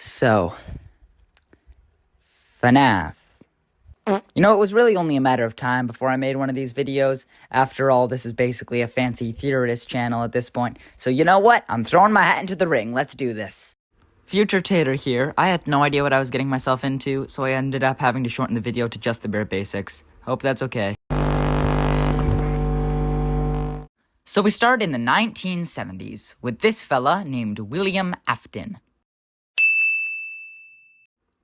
So, Fnaf. You know, it was really only a matter of time before I made one of these videos. After all, this is basically a fancy theorist channel at this point. So you know what? I'm throwing my hat into the ring. Let's do this. Future Tater here. I had no idea what I was getting myself into, so I ended up having to shorten the video to just the bare basics. Hope that's okay. So we start in the 1970s with this fella named William Afton.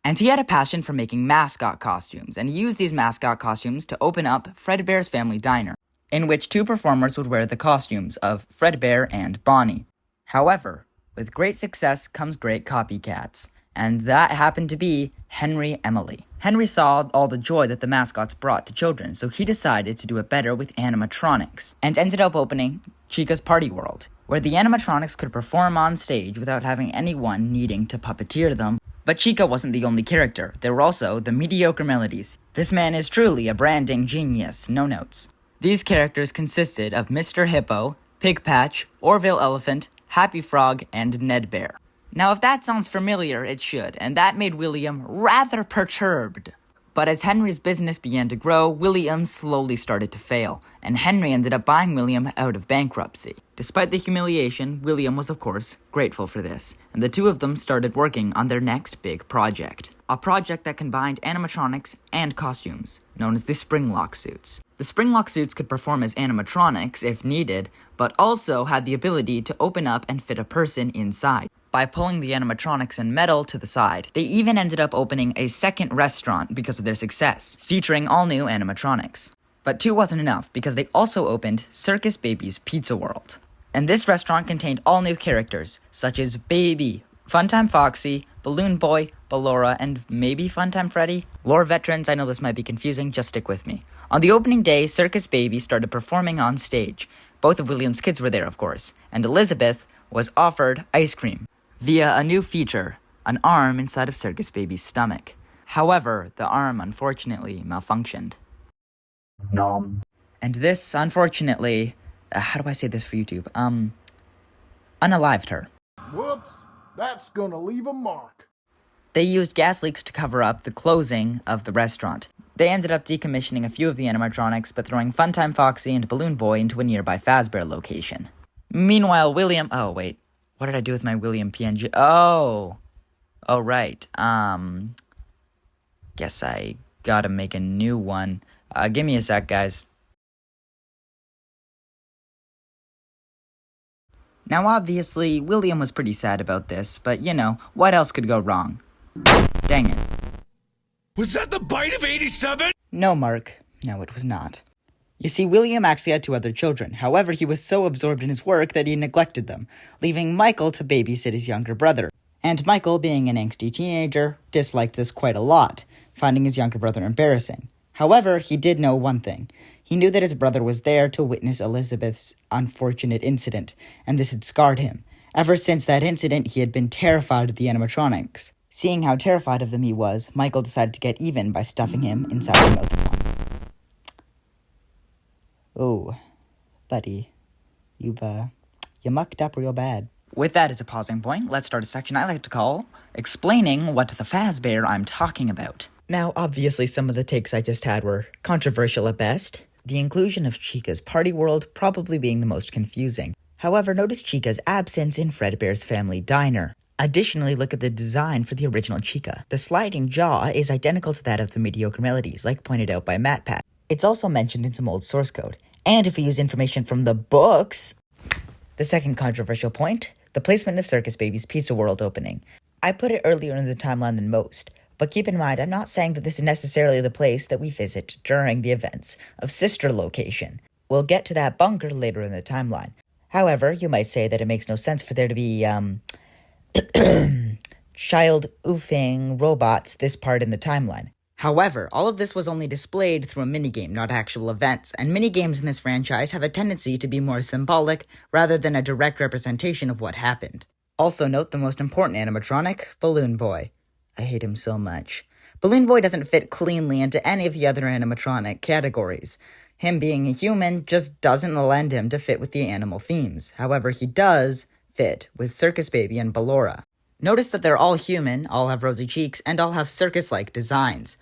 And he had a passion for making mascot costumes, and he used these mascot costumes to open up Fredbear's Family Diner, in which two performers would wear the costumes of Fredbear and Bonnie. However, with great success comes great copycats, and that happened to be Henry Emily. Henry saw all the joy that the mascots brought to children, so he decided to do it better with animatronics, and ended up opening Chica's Party World, where the animatronics could perform on stage without having anyone needing to puppeteer them. But Chica wasn't the only character. There were also the mediocre melodies. This man is truly a branding genius, no notes. These characters consisted of Mr. Hippo, Pig Patch, Orville Elephant, Happy Frog, and Ned Bear. Now if that sounds familiar, it should, and that made William rather perturbed. But as Henry's business began to grow, William slowly started to fail, and Henry ended up buying William out of bankruptcy. Despite the humiliation, William was of course grateful for this, and the two of them started working on their next big project. A project that combined animatronics and costumes, known as the Springlock suits. The Springlock suits could perform as animatronics if needed, but also had the ability to open up and fit a person inside. By pulling the animatronics and metal to the side, they even ended up opening a second restaurant because of their success, featuring all new animatronics. But two wasn't enough, because they also opened Circus Baby's Pizza World. And this restaurant contained all new characters, such as Baby, Funtime Foxy, Balloon Boy, Ballora, and maybe Funtime Freddy? Lore veterans, I know this might be confusing, just stick with me. On the opening day, Circus Baby started performing on stage. Both of William's kids were there, of course, and Elizabeth was offered ice cream via a new feature, an arm inside of Circus Baby's stomach. However, the arm unfortunately malfunctioned. Nom. And this, unfortunately, how do I say this for YouTube? Unalived her. Whoops, that's gonna leave a mark. They used gas leaks to cover up the closing of the restaurant. They ended up decommissioning a few of the animatronics, but throwing Funtime Foxy and Balloon Boy into a nearby Fazbear location. Meanwhile, William... Oh, wait. What did I do with my William PNG? Oh, right. Guess I gotta make a new one. Give me a sec, guys. Now, obviously, William was pretty sad about this, but, you know, what else could go wrong? Dang it. Was that the bite of 87? No, Mark. No, it was not. You see, William actually had two other children. However, he was so absorbed in his work that he neglected them, leaving Michael to babysit his younger brother. And Michael, being an angsty teenager, disliked this quite a lot, finding his younger brother embarrassing. However, he did know one thing. He knew that his brother was there to witness Elizabeth's unfortunate incident, and this had scarred him. Ever since that incident, he had been terrified of the animatronics. Seeing how terrified of them he was, Michael decided to get even by stuffing him inside the mouth of one. Oh, buddy, you mucked up real bad. With that as a pausing point, let's start a section I like to call Explaining What the Fazbear I'm Talking About. Now, obviously, some of the takes I just had were controversial at best, the inclusion of Chica's Party World probably being the most confusing. However, notice Chica's absence in Fredbear's Family Diner. Additionally, look at the design for the original Chica. The sliding jaw is identical to that of the mediocre melodies, like pointed out by MatPat. It's also mentioned in some old source code. And if we use information from the books... The second controversial point, the placement of Circus Baby's Pizza World opening. I put it earlier in the timeline than most, but keep in mind I'm not saying that this is necessarily the place that we visit during the events of Sister Location. We'll get to that bunker later in the timeline. However, you might say that it makes no sense for there to be, child oofing robots this part in the timeline. However, all of this was only displayed through a minigame, not actual events, and minigames in this franchise have a tendency to be more symbolic rather than a direct representation of what happened. Also note the most important animatronic, Balloon Boy. I hate him so much. Balloon Boy doesn't fit cleanly into any of the other animatronic categories. Him being a human just doesn't lend him to fit with the animal themes. However, he does fit with Circus Baby and Ballora. Notice that they're all human, all have rosy cheeks, and all have circus-like designs.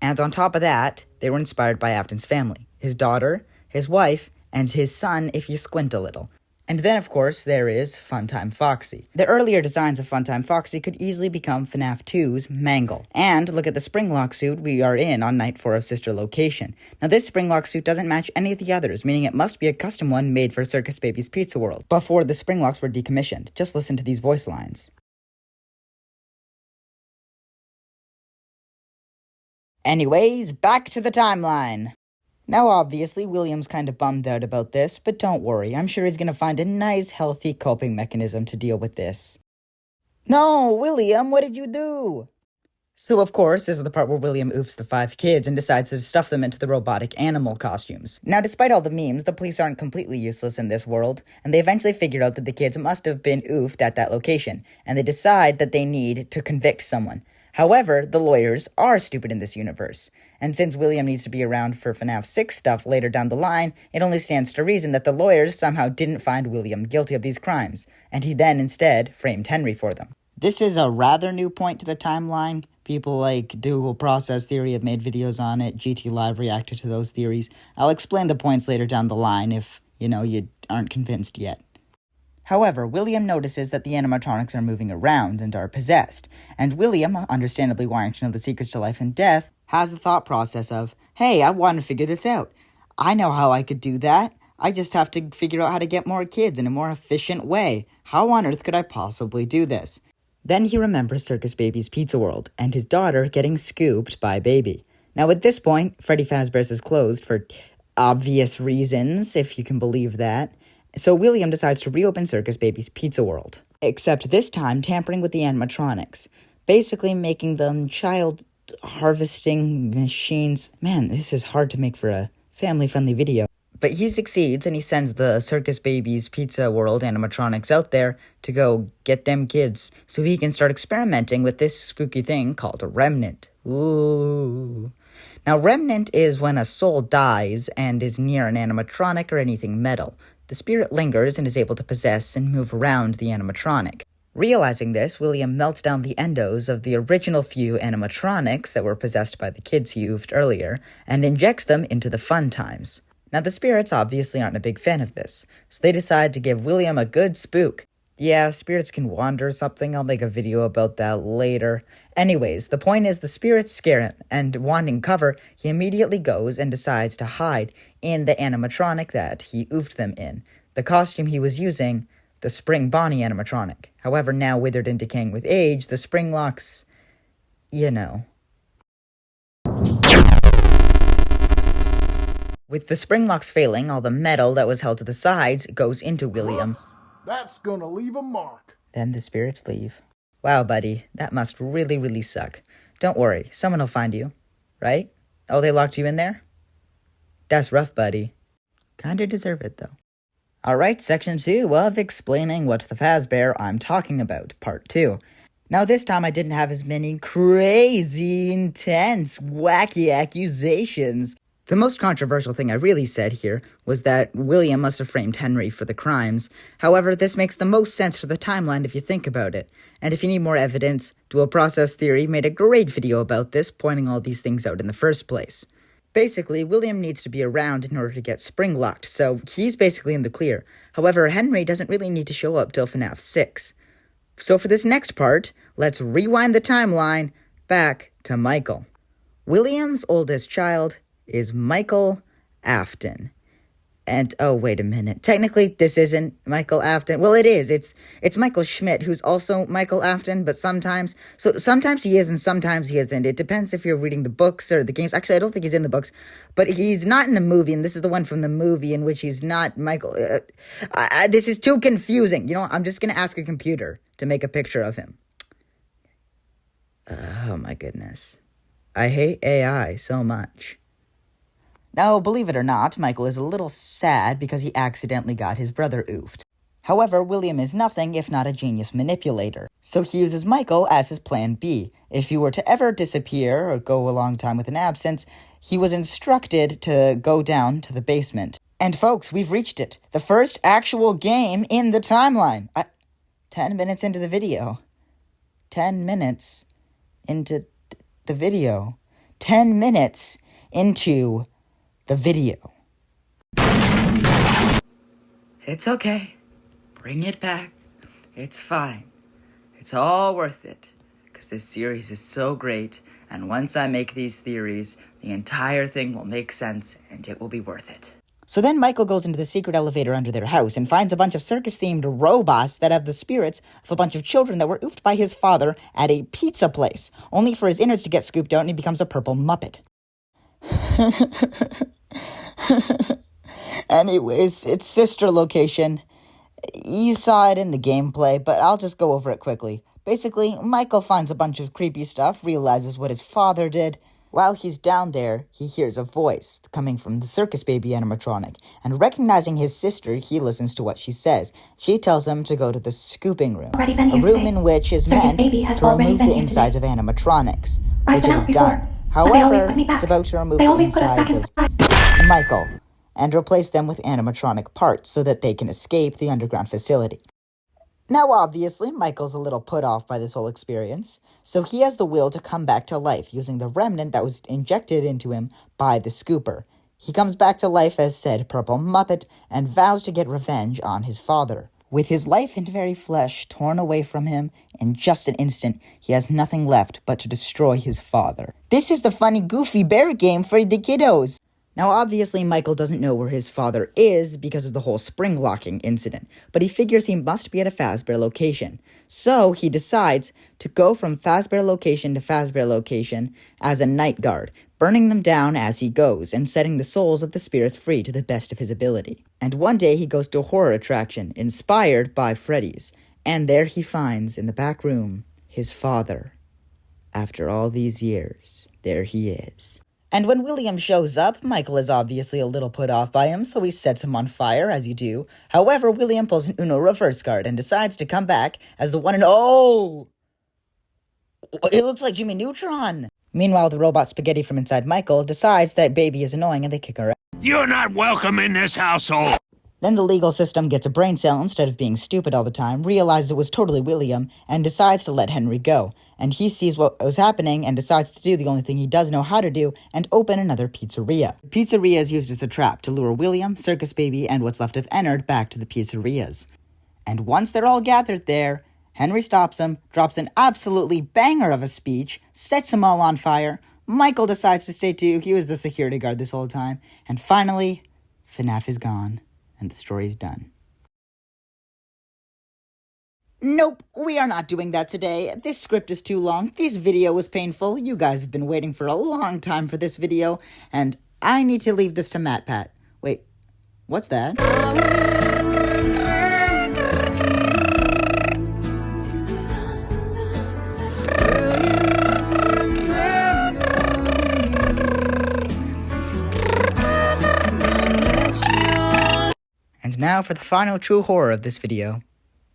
And on top of that, they were inspired by Afton's family, his daughter, his wife, and his son if you squint a little. And then, of course, there is Funtime Foxy. The earlier designs of Funtime Foxy could easily become FNAF 2's Mangle. And look at the Springlock suit we are in on Night 4 of Sister Location. Now this Springlock suit doesn't match any of the others, meaning it must be a custom one made for Circus Baby's Pizza World, before the Springlocks were decommissioned. Just listen to these voice lines. Anyways, back to the timeline. Now, obviously, William's kind of bummed out about this, but don't worry, I'm sure he's gonna find a nice, healthy coping mechanism to deal with this. No, William, what did you do? So, of course, this is the part where William oofs the 5 kids and decides to stuff them into the robotic animal costumes. Now, despite all the memes, the police aren't completely useless in this world, and they eventually figured out that the kids must have been oofed at that location, and they decide that they need to convict someone. However, the lawyers are stupid in this universe, and since William needs to be around for FNAF 6 stuff later down the line, it only stands to reason that the lawyers somehow didn't find William guilty of these crimes, and he then instead framed Henry for them. This is a rather new point to the timeline. People like Dual Process Theory have made videos on it, GT Live reacted to those theories. I'll explain the points later down the line if, you aren't convinced yet. However, William notices that the animatronics are moving around and are possessed, and William, understandably wanting to know the secrets to life and death, has the thought process of, hey, I want to figure this out. I know how I could do that. I just have to figure out how to get more kids in a more efficient way. How on earth could I possibly do this? Then he remembers Circus Baby's Pizza World, and his daughter getting scooped by Baby. Now at this point, Freddy Fazbear's is closed for obvious reasons, if you can believe that. So William decides to reopen Circus Baby's Pizza World, except this time tampering with the animatronics, basically making them child harvesting machines. Man, this is hard to make for a family-friendly video. But he succeeds, and he sends the Circus Baby's Pizza World animatronics out there to go get them kids, so he can start experimenting with this spooky thing called a remnant. Ooh. Now, remnant is when a soul dies and is near an animatronic or anything metal. The spirit lingers and is able to possess and move around the animatronic. Realizing this, William melts down the endos of the original few animatronics that were possessed by the kids he oofed earlier and injects them into the fun times. Now, the spirits obviously aren't a big fan of this, so they decide to give William a good spook. Yeah, spirits can wander or something. I'll make a video about that later. Anyways, the point is the spirits scare him, and wanting cover, he immediately goes and decides to hide in the animatronic that he oofed them in. The costume he was using, the Spring Bonnie animatronic. However, now withered and decaying with age, the Springlocks, With the Springlocks failing, all the metal that was held to the sides goes into William. Whoops, that's gonna leave a mark. Then the spirits leave. Wow, buddy, that must really, really suck. Don't worry, someone will find you, right? Oh, they locked you in there? That's rough, buddy. Kinda deserve it, though. Alright, section 2 of explaining what the Fazbear I'm talking about, part 2. Now this time I didn't have as many crazy, intense, wacky accusations. The most controversial thing I really said here was that William must have framed Henry for the crimes. However, this makes the most sense for the timeline if you think about it. And if you need more evidence, Dual Process Theory made a great video about this, pointing all these things out in the first place. Basically, William needs to be around in order to get spring-locked, so he's basically in the clear. However, Henry doesn't really need to show up till FNAF 6. So for this next part, let's rewind the timeline back to Michael. William's oldest child is Michael Afton. And, oh, wait a minute. Technically, this isn't Michael Afton. Well, it is. It's Michael Schmidt, who's also Michael Afton, but sometimes he is and sometimes he isn't. It depends if you're reading the books or the games. Actually, I don't think he's in the books, but he's not in the movie, and this is the one from the movie in which he's not Michael. This is too confusing. You know what? I'm just going to ask a computer to make a picture of him. Oh, my goodness. I hate AI so much. Now, believe it or not, Michael is a little sad because he accidentally got his brother oofed. However, William is nothing if not a genius manipulator, so he uses Michael as his plan B. If he were to ever disappear or go a long time with an absence, he was instructed to go down to the basement. And folks, we've reached it. The first actual game in the timeline. 10 minutes into the video. 10 minutes into the video. 10 minutes into the video. It's okay. Bring it back. It's fine. It's all worth it. Because this series is so great, and once I make these theories, the entire thing will make sense, and it will be worth it. So then Michael goes into the secret elevator under their house and finds a bunch of circus-themed robots that have the spirits of a bunch of children that were oofed by his father at a pizza place, only for his innards to get scooped out and he becomes a purple Muppet. Anyways, it's sister location. You saw it in the gameplay, but I'll just go over it quickly. Basically, Michael finds a bunch of creepy stuff, realizes what his father did. While he's down there, he hears a voice coming from the circus baby animatronic, and recognizing his sister, he listens to what she says. She tells him to go to the scooping room, a room in which is meant to remove the insides of animatronics, which is done. However, it's about to remove the insides of Michael and replace them with animatronic parts so that they can escape the underground facility. Now, obviously, Michael's a little put off by this whole experience, so he has the will to come back to life using the remnant that was injected into him by the scooper. He comes back to life as said purple Muppet and vows to get revenge on his father. With his life and very flesh torn away from him, in just an instant, he has nothing left but to destroy his father. This is the funny, goofy bear game for the kiddos. Now, obviously, Michael doesn't know where his father is because of the whole spring locking incident, but he figures he must be at a Fazbear location. So he decides to go from Fazbear location to Fazbear location as a night guard, burning them down as he goes and setting the souls of the spirits free to the best of his ability. And one day he goes to a horror attraction inspired by Freddy's, and there he finds in the back room his father. After all these years, there he is. And when William shows up, Michael is obviously a little put off by him, so he sets him on fire, as you do. However, William pulls an Uno reverse card and decides to come back as the one and oh! It looks like Jimmy Neutron! Meanwhile, the robot Spaghetti from inside Michael decides that Baby is annoying and they kick her out. You're not welcome in this household. Then the legal system gets a brain cell instead of being stupid all the time, realizes it was totally William, and decides to let Henry go. And he sees what was happening and decides to do the only thing he does know how to do and open another pizzeria. The pizzeria is used as a trap to lure William, Circus Baby, and what's left of Ennard back to the pizzerias. And once they're all gathered there, Henry stops him, drops an absolutely banger of a speech, sets them all on fire. Michael decides to stay too, he was the security guard this whole time. And finally, Fnaf is gone. And the story's done. Nope, we are not doing that today. This script is too long. This video was painful. You guys have been waiting for a long time for this video, and I need to leave this to MatPat. Wait, what's that? And now for the final true horror of this video,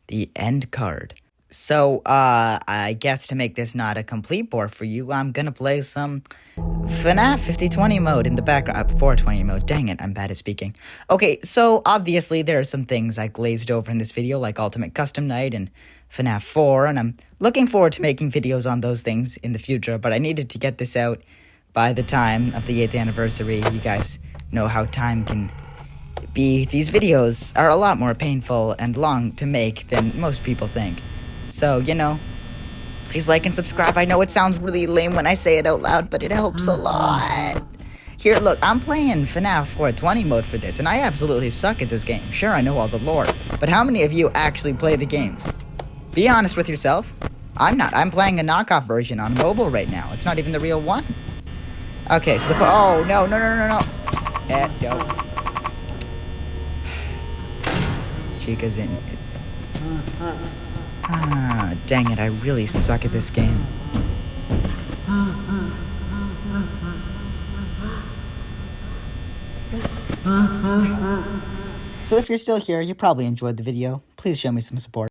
the end card. So, I guess to make this not a complete bore for you, I'm gonna play some Fnaf 5020 mode in the background. 420 mode, dang it, I'm bad at speaking. Okay, so obviously there are some things I glazed over in this video, like Ultimate Custom Night and Fnaf 4, and I'm looking forward to making videos on those things in the future, but I needed to get this out by the time of the 8th anniversary. You guys know how time can be. These videos are a lot more painful and long to make than most people think. So, you know, please like and subscribe. I know it sounds really lame when I say it out loud, but it helps a lot. Here, look, I'm playing Fnaf 420 mode for this, and I absolutely suck at this game. Sure, I know all the lore, but how many of you actually play the games? Be honest with yourself. I'm not. I'm playing a knockoff version on mobile right now. It's not even the real one. Okay, so oh, no. No. Chica's in it. Ah, dang it, I really suck at this game. So if you're still here, you probably enjoyed the video. Please show me some support.